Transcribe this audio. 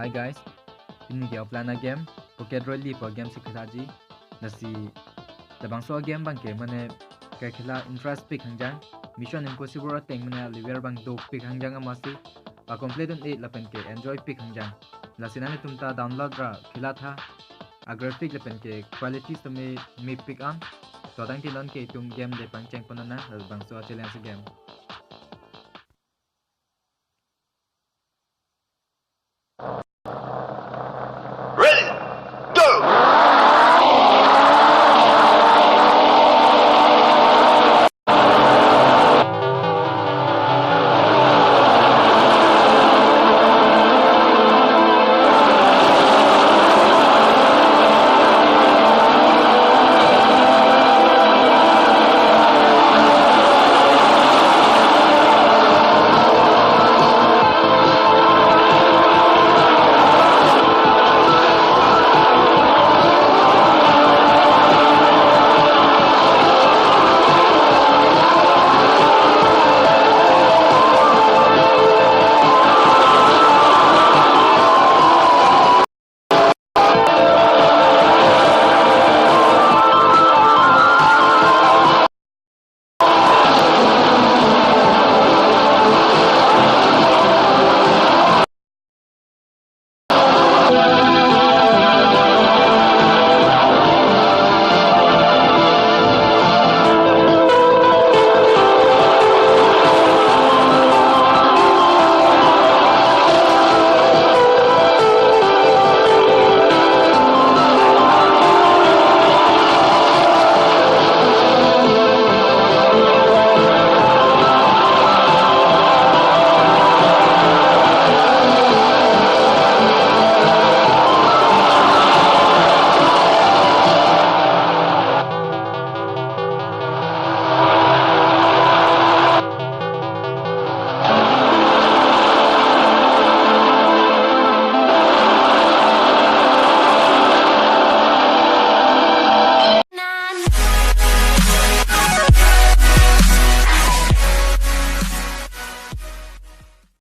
Hi guys, ini dia plana game. Pocket Roll po game si khaji. Nasi labang so game bang ke mane ka khila interest pick hangjang. Mission Impossible teng mane liver bang dog pick hangjang amasi. A complete on 8 lapen ke enjoy pick hangjang. Lasinane tumta download ra khila tha. A graphic lapen ke quality me pick an. So dang ti lon ke tum game de pang cheng panana bang so challenge game.